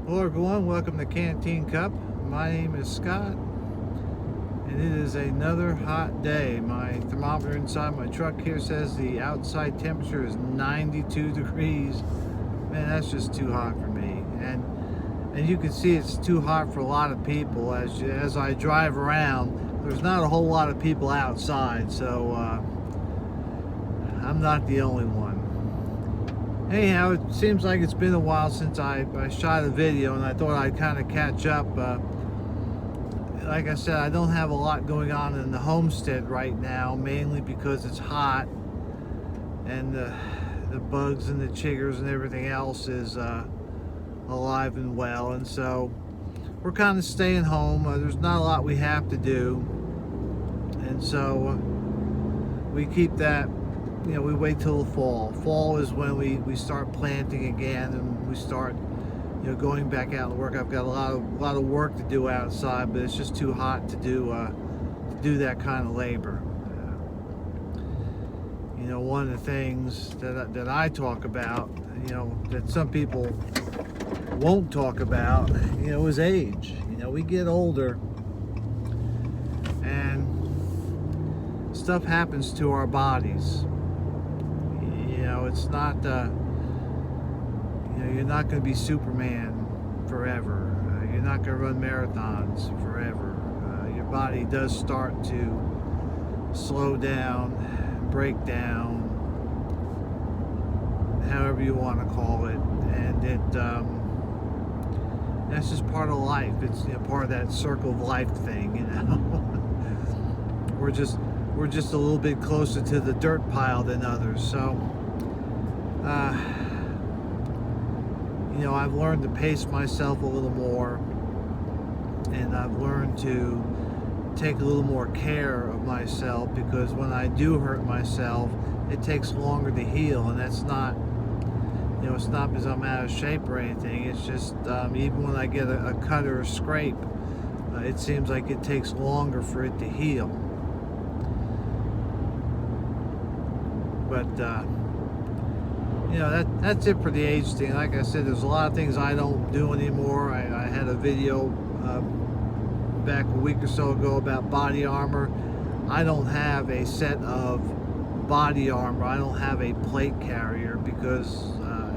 Hello everyone, welcome to Canteen Cup. My name is Scott, and it is another hot day. My thermometer inside my truck here says the outside temperature is 92 degrees. Man, that's just too hot for me. And you can see it's too hot for a lot of people. As I drive around, there's not a whole lot of people outside, so I'm not the only one. Anyhow, it seems like it's been a while since I shot a video, and I thought I'd kind of catch up. Like I said, I don't have a lot going on in the homestead right now, mainly because it's hot, and the bugs and the chiggers and everything else is alive and well, and so we're kind of staying home. There's not a lot we have to do, and so we keep that. We wait till the fall. Fall is when we start planting again, and we start, going back out to work. I've got a lot of work to do outside, but it's just too hot to do that kind of labor. One of the things that I talk about, that some people won't talk about, is age. We get older, and stuff happens to our bodies. It's not, you're not going to be Superman forever. You're not going to run marathons forever. Your body does start to slow down, break down, however you want to call it. And that's just part of life. It's part of that circle of life thing, we're just a little bit closer to the dirt pile than others. So I've learned to pace myself a little more, and I've learned to take a little more care of myself, because when I do hurt myself, it takes longer to heal. And that's not, it's not because I'm out of shape or anything. It's just even when I get a cut or a scrape, it seems like it takes longer for it to heal. But that's it for the age thing. Like I said, there's a lot of things I don't do anymore. I had a video back a week or so ago about body armor. I don't have a set of body armor. I don't have a plate carrier, because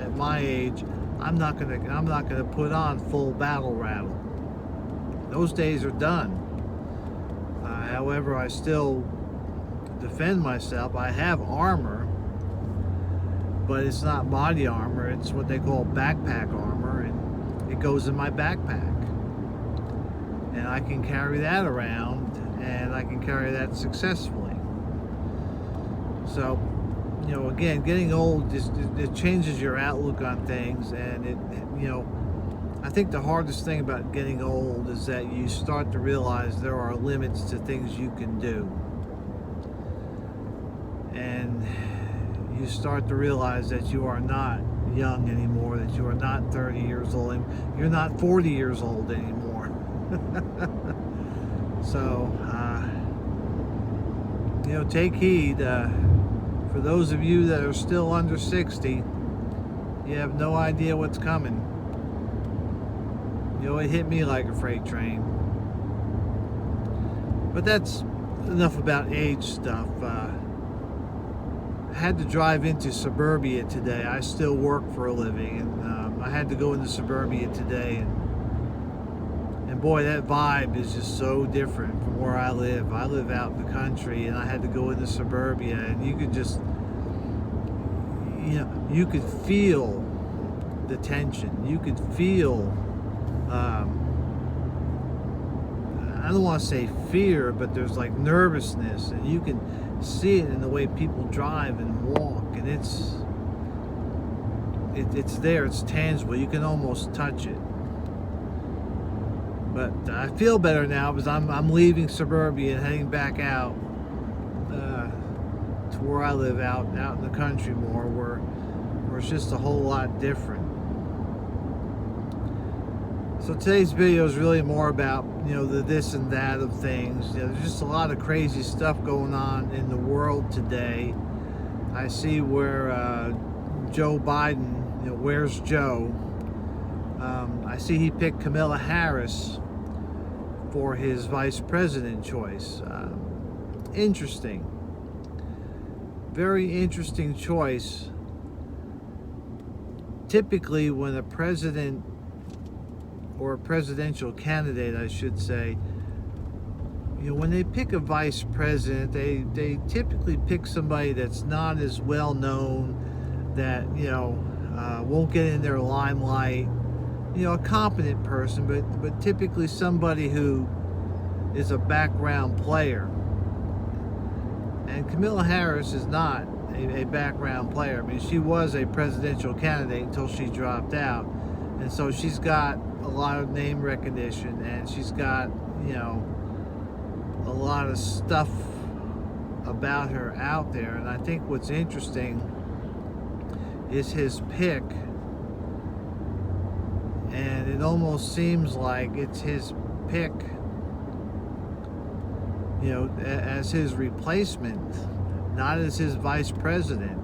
at my age, I'm not gonna put on full battle rattle. Those days are done. However, I still defend myself. I have armor, but it's not body armor. It's what they call backpack armor, and it goes in my backpack, and I can carry that around, and I can carry that successfully. So again, getting old just it changes your outlook on things. And I think the hardest thing about getting old is that you start to realize there are limits to things you can do, and you start to realize that you are not young anymore, that you are not 30 years old, you're not 40 years old anymore. So, take heed. For those of you that are still under 60, you have no idea what's coming. It hit me like a freight train. But that's enough about age stuff. I had to drive into suburbia today. I still work for a living, and I had to go into suburbia today, and boy, that vibe is just so different from where I live. I live out in the country, and I had to go into suburbia, and you could just, you could feel the tension. You could feel, I don't want to say fear, but there's like nervousness, and you can see it in the way people drive and walk, and it's there. It's tangible. You can almost touch it. But I feel better now, because I'm leaving suburbia and heading back out to where I live, out in the country more, where it's just a whole lot different. So today's video is really more about the this and that of things. There's just a lot of crazy stuff going on in the world today. I see where Joe Biden, where's Joe? I see he picked Kamala Harris for his vice president choice. Interesting. Very interesting choice. Typically, when a president, or a presidential candidate, I should say, when they pick a vice president, they typically pick somebody that's not as well known, that, won't get in their limelight, a competent person, but typically somebody who is a background player. And Kamala Harris is not a background player. I mean, she was a presidential candidate until she dropped out. And so she's got a lot of name recognition, and she's got, a lot of stuff about her out there. And I think what's interesting is his pick. And it seems like it's his pick, as his replacement, not as his vice president.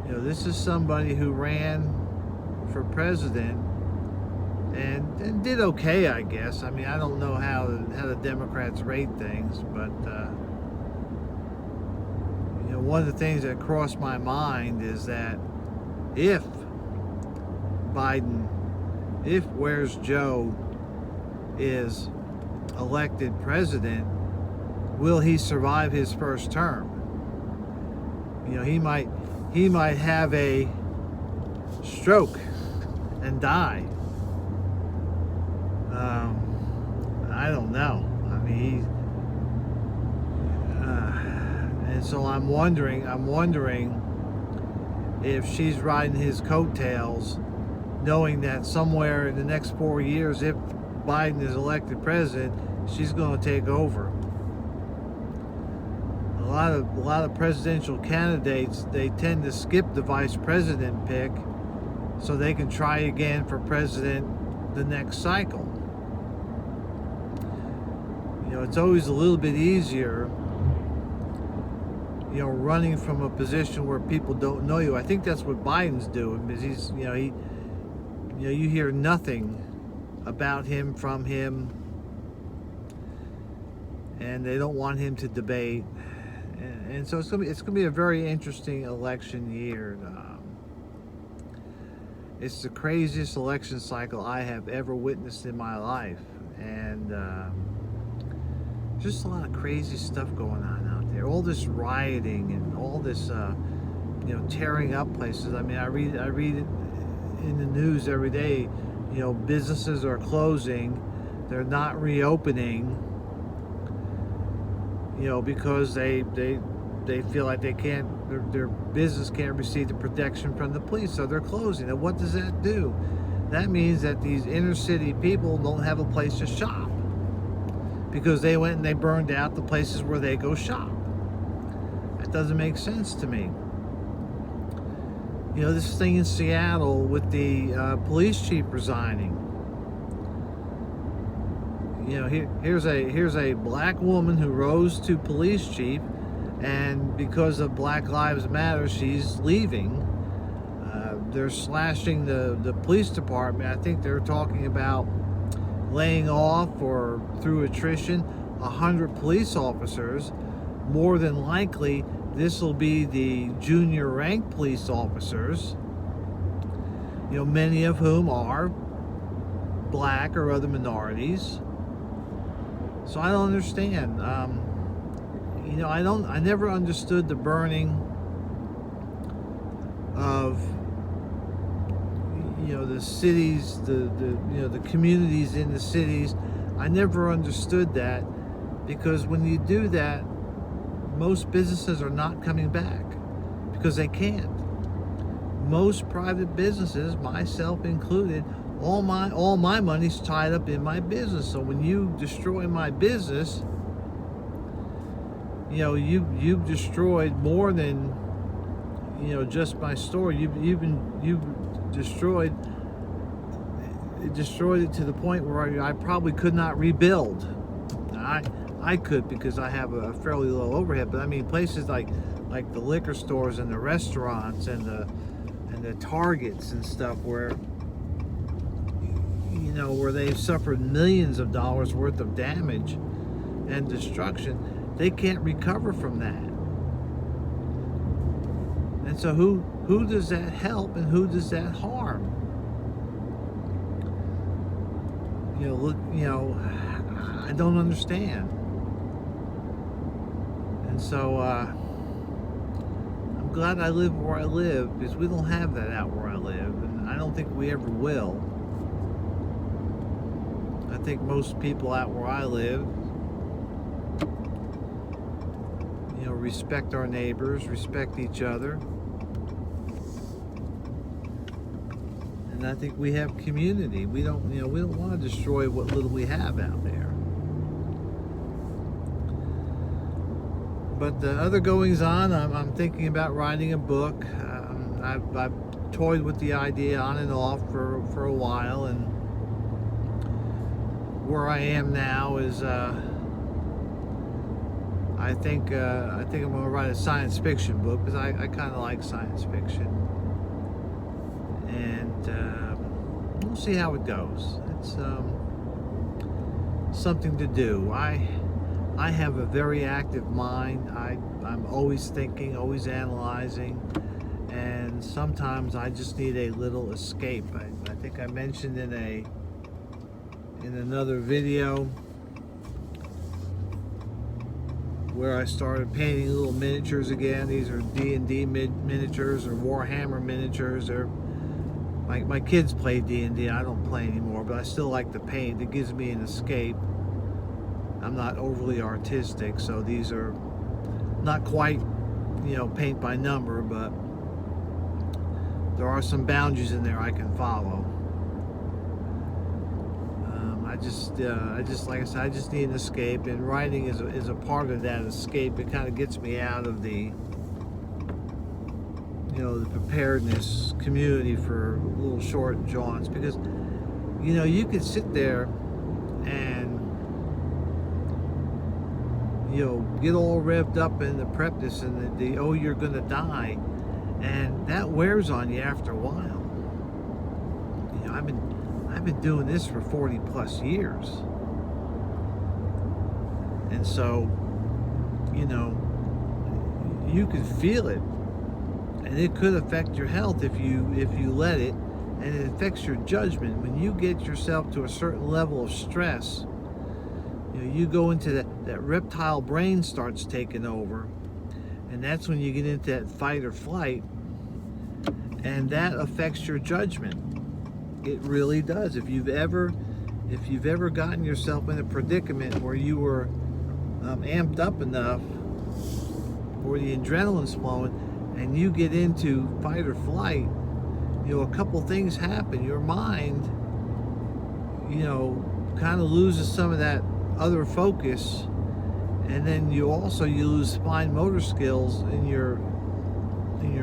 This is somebody who ran for president and did okay, I guess. I mean, I don't know how the Democrats rate things, but one of the things that crossed my mind is that if Where's Joe is elected president, will he survive his first term? He might have a stroke and die. I don't know. I mean, and so I'm wondering if she's riding his coattails, knowing that somewhere in the next 4 years, if Biden is elected president, she's going to take over. A lot of presidential candidates, they tend to skip the vice president pick so they can try again for president the next cycle. It's always a little bit easier, running from a position where people don't know you. I think that's what Biden's doing, because he's, you hear nothing about him from him, and they don't want him to debate, and so it's gonna be a very interesting election year. It's the craziest election cycle I have ever witnessed in my life, and just a lot of crazy stuff going on out there. All this rioting and all this, tearing up places. I mean, I read it in the news every day. Businesses are closing, they're not reopening, because they feel like they can't, their business can't receive the protection from the police, so they're closing. And what does that do? That means that these inner city people don't have a place to shop, because they went and they burned out the places where they go shop. That doesn't make sense to me. This thing in Seattle with the police chief resigning. Here's a black woman who rose to police chief, and because of Black Lives Matter, she's leaving. They're slashing the police department. I think they're talking about laying off, or through attrition, 100 police officers. More than likely, this will be the junior rank police officers, many of whom are black or other minorities. So I don't understand. I never understood the burning of, the cities, the communities in the cities. I never understood that, because when you do that, most businesses are not coming back because they can't. Most private businesses, myself included, all my money's tied up in my business. So when you destroy my business, you've destroyed more than, just my store. You've destroyed it to the point where I probably could not rebuild. I could, because I have a fairly low overhead, but I mean places like the liquor stores and the restaurants and the Targets and stuff, where where they've suffered millions of dollars worth of damage and destruction, they can't recover from that. And so who does that help and who does that harm? Look, I don't understand. And so I'm glad I live where I live, because we don't have that out where I live, and I don't think we ever will. I think most people out where I live, respect our neighbors, respect each other. And I think we have community. We don't want to destroy what little we have out there. But the other goings on, I'm thinking about writing a book. I've toyed with the idea on and off for a while, and where I am now is I think I'm going to write a science fiction book, because I kind of like science fiction, and we'll see how it goes. It's something to do. I have a very active mind. I'm always thinking, always analyzing, and sometimes I just need a little escape. I think I mentioned in another video where I started painting little miniatures again. These are D&D miniatures, or Warhammer miniatures. My kids play D&D. I don't play anymore, but I still like to paint. It gives me an escape. I'm not overly artistic, so these are not quite, paint by number, but there are some boundaries in there I can follow. I just like I said, I just need an escape, and writing is a part of that escape. It kind of gets me out of the the preparedness community for little short jaunts, because you could sit there and get all revved up in the prepness and the oh, you're gonna die, and that wears on you after a while. I've been doing this for 40 plus years, and so you could feel it, and it could affect your health if you let it, and it affects your judgment. When you get yourself to a certain level of stress, you go into that reptile brain starts taking over, and that's when you get into that fight or flight, and that affects your judgment. It really does. If you've ever gotten yourself in a predicament where you were amped up enough, or the adrenaline's flowing, and you get into fight or flight, a couple things happen. Your mind, kind of loses some of that other focus, and then you lose fine motor skills in your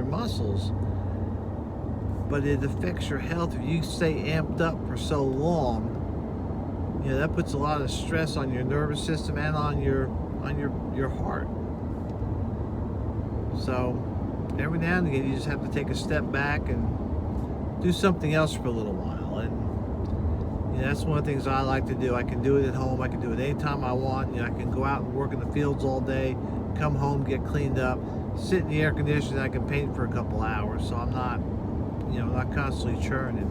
muscles. But it affects your health if you stay amped up for so long. That puts a lot of stress on your nervous system and on your heart. So every now and again, you just have to take a step back and do something else for a little while. And that's one of the things I like to do. I can do it at home. I can do it anytime I want. I can go out and work in the fields all day, come home, get cleaned up, sit in the air conditioning. I can paint for a couple hours, so I'm not not constantly churning.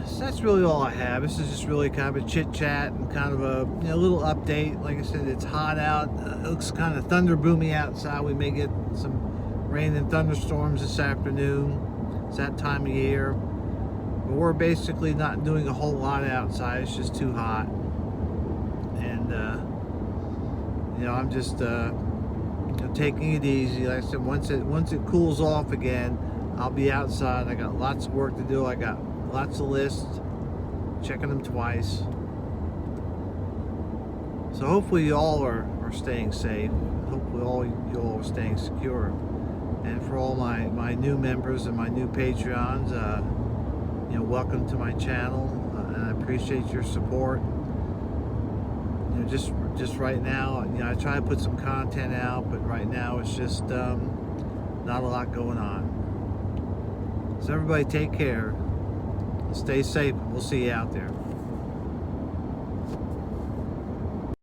So that's really all I have. This is just really kind of a chit chat and kind of a little update. Like I said, it's hot out. It looks kind of thunder boomy outside. We may get some rain and thunderstorms this afternoon. It's that time of year. But we're basically not doing a whole lot outside. It's just too hot. And I'm just taking it easy. Like I said, once it cools off again, I'll be outside. I got lots of work to do. I got lots of lists, checking them twice. So hopefully you all are staying safe. Hopefully you all are staying secure. And for all my new members and my new Patreons, welcome to my channel, and I appreciate your support. Just right now, I try to put some content out, but right now it's just not a lot going on. So everybody take care. Stay safe. We'll see you out there.